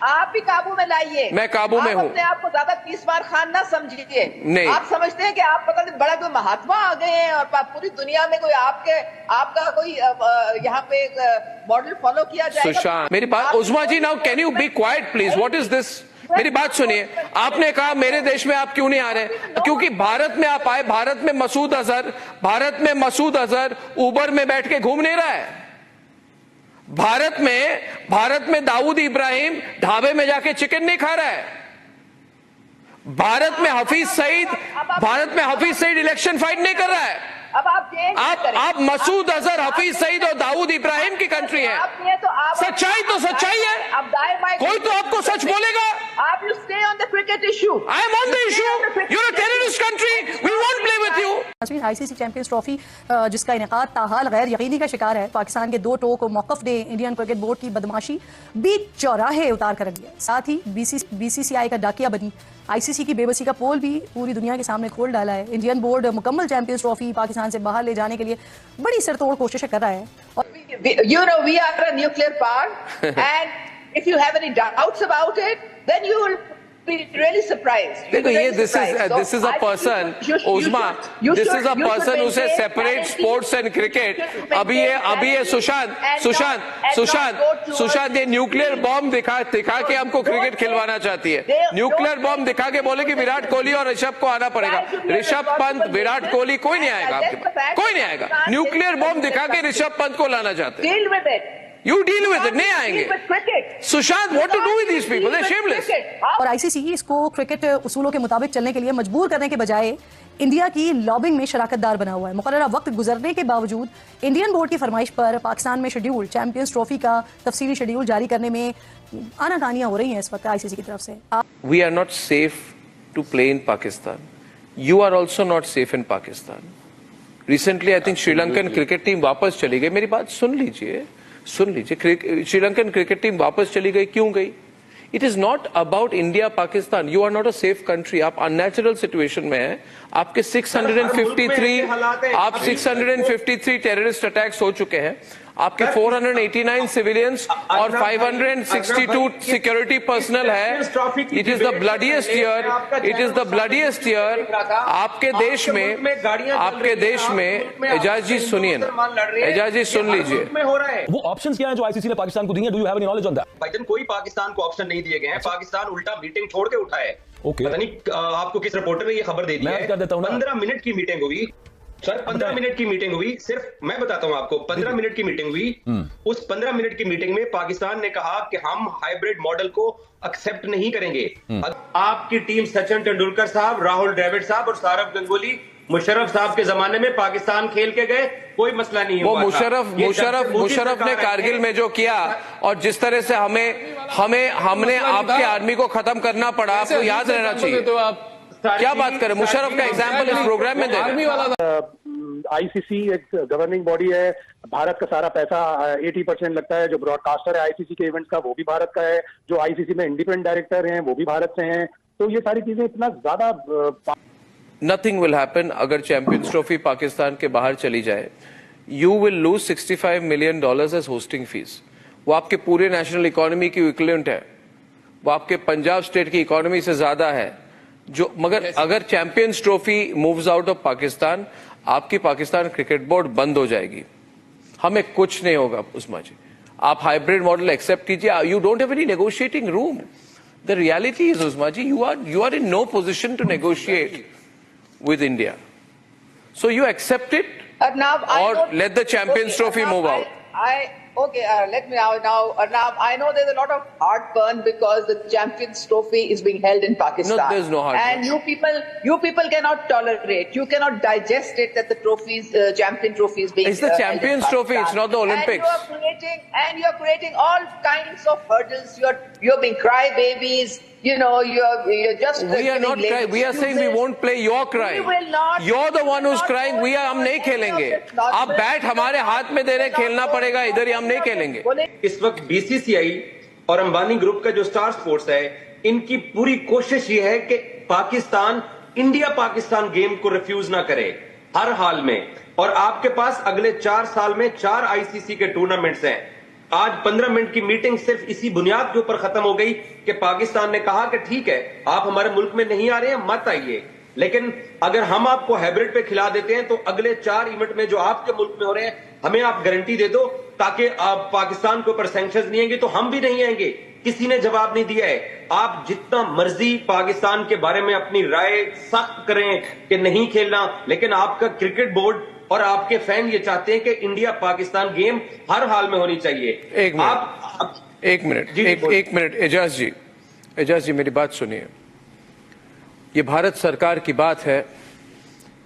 आप भी काबू में लाइए। मैं काबू में हूँ। अपने आप को ज्यादा तीसवार खान ना समझिए। नहीं, आप समझते हैं कि आप पता नहीं बड़ा कोई महात्मा आ गए हैं और पूरी दुनिया में कोई आपका कोई यहाँ पे मॉडल फॉलो किया जाएगा। सुशांत, मेरी बात, Usma ji, now can you be quiet please? What is this? मेरी बात सुनिए। आपने कहा मेरे देश में आप क्यों नहीं आ रहे? क्योंकि भारत में आप आए। भारत में मसूद अजहर उबर में बैठ के घूम नहीं रहा है। भारत में दाऊद इब्राहिम ढाबे में जाके चिकन नहीं खा रहा है। भारत में हफीज सईद इलेक्शन फाइट नहीं कर रहा है। आप मसूद अजहर, हफीज सईद और दाऊद इब्राहिम की कंट्री है। सच्चाई तो सच्चाई है। कोई तो आपको सच बोलेगा। आप you stay on the cricket issue. I am on the issue. You are a terrorist country. We won't play with you. ICC champions trophy जिसका इनेकाद ताहाल गैर यकीनी का शिकार है। पाकिस्तान के 2 टो को मौकफ दे इंडियन क्रिकेट बोर्ड की बदमाशी बीच चौराहे उतार कर रख दिया। साथ ही बीसीसीआई का डाकिया बनी आईसीसी की बेबसी का पोल भी पूरी दुनिया के सामने खोल डाला है। इंडियन बोर्ड मुकम्मल चैंपियंस ट्रॉफी पाकिस्तान से बाहर ले जाने के लिए बड़ी सरतोड़ कोशिशें कर रहा है। और we are a nuclear power and if you have any doubts about it then you will be really surprised. देखो ये this is a person, Usma, this is a person who says separate sports and cricket. अभी ये सुशांत ये nuclear bomb दिखा के हमको cricket खिलवाना चाहती है। न्यूक्लियर बॉम्ब दिखा के बोले कि विराट कोहली और ऋषभ को आना पड़ेगा। ऋषभ पंत, विराट कोहली, कोई नहीं आएगा आपके पास, कोई नहीं आएगा। न्यूक्लियर बॉम्ब दिखा के ऋषभ पंत को लाना चाहते हैं। You deal with it, नहीं आएंगे। Sushant, what to do with these people? They're shameless. और आईसीसी इसको क्रिकेट उसूलों के मुताबिक चलने के लिए मजबूर करने के बजाय इंडिया की लॉबिंग में शराकतदार बना हुआ है। मुकर्ररा वक्त गुजरने के बावजूद इंडियन बोर्ड की फरमाइश पर पाकिस्तान में शेड्यूल चैंपियंस ट्रॉफी का तफसीली शेड्यूल जारी करने में आनाकानियां हो रही हैं इस वक्त आईसीसी की तरफ से। We are not safe to play in Pakistan. You are also not safe in Pakistan. Recently, I think Sri Lankan cricket team वापस चली गई। मेरी बात सुन लीजिए। श्रीलंकन क्रिकेट टीम वापस चली गई, क्यों गई? It is not about India Pakistan. You are not a safe country. आप अननेचुरल सिचुएशन में हैं। आपके 653 टेररिस्ट अटैक्स हो चुके हैं। आपके 489 सिविलियंस और 562 सिक्योरिटी पर्सनल है। It is the bloodiest year आपके देश में। एजाज जी सुनिए ना, एजाज जी सुन लीजिए। वो ऑप्शंस क्या हैं जो आईसीसी ने पाकिस्तान को दिए? Do you have any knowledge on that? भाईजान, कोई पाकिस्तान को ऑप्शन नहीं दिए गए हैं। पाकिस्तान उल्टा मीटिंग छोड़ के उठा है। पता नहीं आपको किस रिपोर्टर ने ये खबर दे दी है। 15 मिनट की मीटिंग हुई सर, 15 मिनट की मीटिंग हुई। सिर्फ मैं बताता हूं आपको, 15 मिनट की मीटिंग हुई। उस 15 मिनट की मीटिंग में पाकिस्तान ने कहा कि हम हाइब्रिड मॉडल को एक्सेप्ट नहीं करेंगे। आपकी टीम सचिन तेंदुलकर साहब, राहुल द्रविड़ साहब और सौरव गांगुली, मुशर्रफ साहब के जमाने में पाकिस्तान खेल के गए, कोई मसला नहीं हुआ। वो मुशर्रफ ने कारगिल में जो किया और जिस तरह से हमने आपके आर्मी को खत्म करना पड़ा, आपको याद रहना चाहिए। तो आप क्या बात करें? मुशर्रफ का एग्जाम्पल इस प्रोग्राम में दे। आईसीसी एक गवर्निंग बॉडी है। भारत का सारा पैसा 80% लगता है। जो ब्रॉडकास्टर है आईसीसी के इवेंट्स का, वो भी भारत का है। जो आईसीसी में इंडिपेंडेंट डायरेक्टर हैं, वो भी भारत से हैं। तो ये सारी चीजें इतना ज्यादा। नथिंग विल हैपन अगर चैंपियंस ट्रॉफी पाकिस्तान के बाहर चली जाए। You will lose $65 million as hosting fees. वो आपके पूरे नेशनल इकोनॉमी की इक्विवेलेंट है। वो आपके पंजाब स्टेट की इकोनॉमी से ज्यादा है। मगर अगर champions trophy moves out of Pakistan, आपकी पाकिस्तान क्रिकेट बोर्ड बंद हो जाएगी। हमें कुछ नहीं होगा उस्मा जी। आप हाइब्रिड मॉडल एक्सेप्ट कीजिए। You don't have any negotiating room. The reality is Usma ji, you are in no position to negotiate with India. So you accept it or let the Champions Trophy move out? Let me now, I know there's a lot of heartburn because the Champions Trophy is being held in Pakistan. No, there's no heartburn. And you people cannot tolerate, you cannot digest it that the trophies, Champion Trophy is being It's the Champions Trophy, it's not the Olympics. And you're creating all kinds of hurdles. You're being crybabies. You know, you're just. We are not crying. We are saying we won't play. You're crying. We will not. You're the one who's crying. हम नहीं खेलेंगे। आप bat हमारे हाथ में दे रहे, खेलना पड़ेगा इधर ही, हम नहीं खेलेंगे। इस वक्त बीसीसीआई और अंबानी ग्रुप का जो स्टार स्पोर्ट्स है, इनकी पूरी कोशिश ये है कि पाकिस्तान इंडिया पाकिस्तान गेम को रिफ्यूज ना करे हर हाल में। और आपके पास अगले 4 साल में 4 आईसीसी के टूर्नामेंट्स हैं। आज 15 मिनट की मीटिंग सिर्फ इसी बुनियाद के ऊपर खत्म हो गई कि पाकिस्तान ने कहा कि ठीक है, आप हमारे मुल्क में नहीं आ रहे हैं, मत आइए, लेकिन अगर हम आपको हाइब्रिड पे खिला देते हैं तो अगले 4 इवेंट में जो आपके मुल्क में हो रहे हैं हमें आप गारंटी दे दो, ताकि आप पाकिस्तान के ऊपर सैंक्शंस नहीं आएंगे तो हम भी नहीं आएंगे। किसी ने जवाब नहीं दिया है। आप जितना मर्जी पाकिस्तान के बारे में अपनी राय सख्त करें कि नहीं खेलना, लेकिन आपका क्रिकेट बोर्ड और आपके फैन ये चाहते हैं कि इंडिया पाकिस्तान गेम हर हाल में होनी चाहिए। एक मिनट एजाज जी मेरी बात सुनिए। ये भारत सरकार की बात है,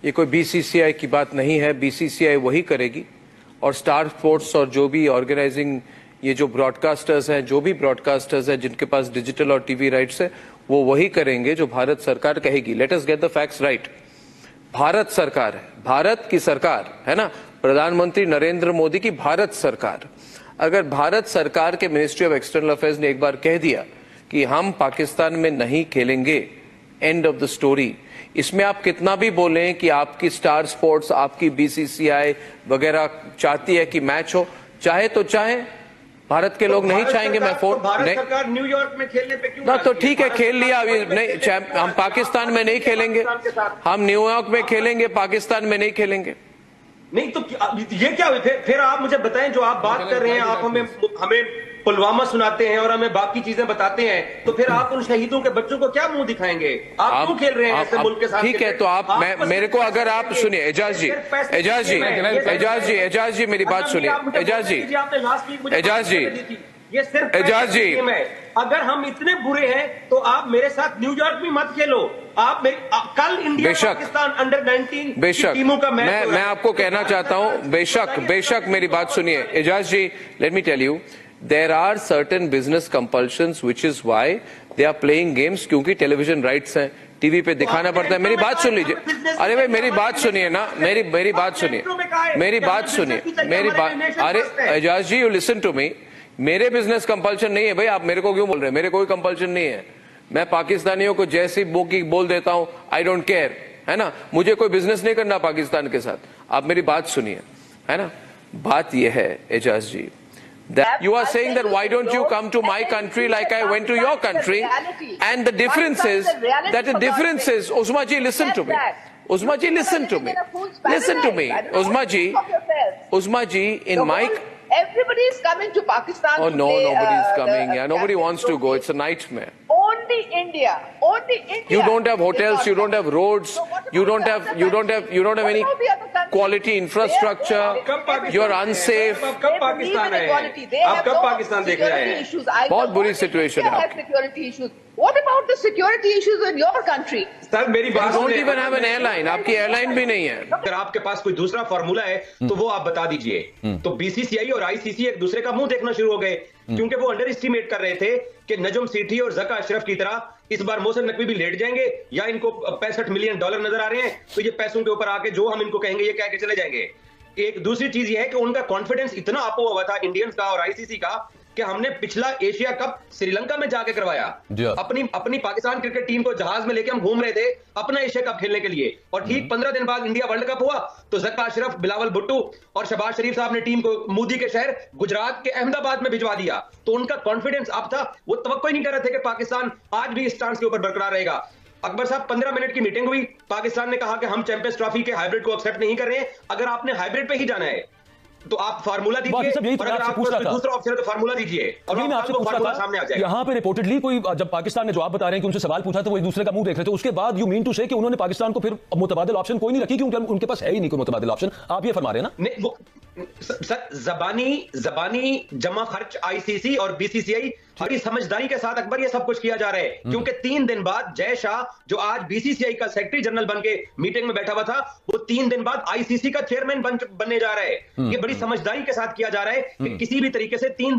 ये कोई बीसीसीआई की बात नहीं है। बीसीसीआई वही करेगी और स्टार स्पोर्ट्स और जो भी ऑर्गेनाइजिंग ये जो ब्रॉडकास्टर्स हैं, जो भी ब्रॉडकास्टर्स हैं जिनके पास डिजिटल और टीवी राइट्स है, वो वही करेंगे जो भारत सरकार कहेगी। Let us get the facts right. Bharat सरकार है, भारत की सरकार है ना, प्रधानमंत्री नरेंद्र मोदी की भारत सरकार। अगर भारत सरकार के मिनिस्ट्री ऑफ एक्सटर्नल अफेयर्स ने एक बार कह दिया कि हम पाकिस्तान में नहीं खेलेंगे, एंड ऑफ द स्टोरी। इसमें आप कितना भी बोलें कि आपकी स्टार स्पोर्ट्स, आपकी बीसीसीआई वगैरह चाहती है कि मैच हो, चाहे तो चाहे, भारत के लोग नहीं चाहेंगे। मैं फोन भारत सरकार न्यूयॉर्क में खेलने पे क्यों ना, तो ठीक है खेल लिया, अभी नहीं, हम पाकिस्तान में नहीं खेलेंगे, हम न्यूयॉर्क में खेलेंगे, पाकिस्तान में नहीं खेलेंगे। नहीं तो ये क्या हुई? फिर आप मुझे बताएं, जो आप बात कर रहे हैं, आप हमें पुलवामा सुनाते हैं और हमें बाकी चीजें बताते हैं, तो फिर आप उन शहीदों के बच्चों को क्या मुंह दिखाएंगे? आप क्यों खेल रहे हैं ऐसे मुल्क के साथ? ठीक है, तो आप मेरे को अगर आप सुनिए एजाज जी मेरी बात सुनिए। एजाज जी अगर हम इतने बुरे हैं तो आप मेरे साथ न्यूयॉर्क भी मत खेलो। आप कल इंडिया पाकिस्तान अंडर 19 टीमों का मैच मैं आपको कहना चाहता हूं, बेशक मेरी बात सुनिए Ejaz ji. Let me tell you, there are certain business compulsions which is why they are playing games, क्योंकि टेलीविजन राइट्स हैं, टीवी पे दिखाना पड़ता है। मेरी बात सुन लीजिए। अरे भाई मेरी बात सुनिए ना, मेरी बात सुनिए। अरे एजाज जी यू लिसन टू मी। मेरे बिजनेस कंपल्शन नहीं है भाई, आप मेरे को क्यों बोल रहे हैं? मेरे कोई कंपल्शन नहीं है। मैं पाकिस्तानियों को जैसी बोल देता हूं, आई डोंट केयर, है ना। मुझे कोई बिजनेस नहीं करना पाकिस्तान के साथ। आप मेरी बात सुनिए, है ना। बात यह है एजाज जी, that you are saying that why don't you come to my country like I went to your country, and the difference is Uzma ji, listen to me, Uzma ji, in my everybody is coming to Pakistan. Oh no, nobody is coming. Yeah, nobody wants to go. It's a nightmare. Only India. You don't have hotels, you don't have roads, you don't have any quality infrastructure. You're unsafe. अब कब पाकिस्तान है? अब कब पाकिस्तान देख रहे हैं? बहुत बुरी सिचुएशन है आपकी। Security issues. What about the security issues in your country? Sir मेरी बात don't even have an airline. आपकी एयरलाइन भी नहीं है। अगर आपके पास कोई दूसरा फॉर्मूला है तो वो आप बता दीजिए। तो बीसीसीआई और आईसीसी एक दूसरे का मुंह देखना शुरू हो गए, क्योंकि वो अंडर एस्टिमेट कर रहे थे कि नजम सेठी और जका अशरफ की तरह इस बार मोहसिन नकवी भी लेट जाएंगे, या इनको $65 मिलियन नजर आ रहे हैं, तो ये पैसों के ऊपर आके जो हम इनको कहेंगे ये कह के चले जाएंगे। एक दूसरी चीज ये है कि उनका कॉन्फिडेंस इतना अप हुआ था इंडियंस का और आईसीसी का कि हमने पिछला एशिया कप श्रीलंका में जाके करवाया। अपनी पाकिस्तान क्रिकेट टीम को जहाज में लेके हम घूम रहे थे अपना एशिया कप खेलने के लिए, और ठीक 15 दिन बाद इंडिया वर्ल्ड कप हुआ तो जक्का अशरफ, बिलावल भुट्टो और शहबाज शरीफ साहब ने टीम को मोदी के शहर गुजरात के अहमदाबाद में भिजवा दिया। तो उनका कॉन्फिडेंस अब था, वो तवक्को ही नहीं कर रहे थे कि पाकिस्तान आज भी इस स्टांस के ऊपर बरकरार रहेगा। अकबर साहब 15 मिनट की मीटिंग हुई, पाकिस्तान ने कहा कि हम चैंपियंस ट्रॉफी के हाइब्रिड को एक्सेप्ट नहीं कर रहे हैं। अगर आपने हाइब्रिड पे ही जाना है तो आप फार्मूला दीजिए, और अगर आपको दूसरा ऑप्शन है तो फार्मूला दीजिए, और मैं आपसे फार्मूला सामने आ जाएगा। यहाँ पे रिपोर्टेडली कोई जब पाकिस्तान ने जवाब बता रहे हैं कि उनसे सवाल पूछा तो वो एक दूसरे का मुंह देख रहे थे, उसके बाद यू मीन टू से कि उन्होंने पाकिस्तान को फिर मुतबादिल ऑप्शन कोई नहीं रखी, क्योंकि उनके पास है ही नहीं कोई मुतबादिल ऑप्शन। आप ये फरमा रहे हैं ना? वो सर जबानी जमा खर्च आईसीसी और बीसीसीआई बड़ी समझदारी के साथ अकबर ये सब कुछ किया जा रहा है, क्योंकि 3 दिन बाद जय शाह जो आज बीसीसीआई का सेक्रेटरी जनरल बन के मीटिंग में बैठा हुआ था, वो 3 दिन बाद आईसीसी का चेयरमैन बनने जा रहा है। ये बड़ी समझदारी के साथ किया जा रहा है कि किसी भी तरीके से 3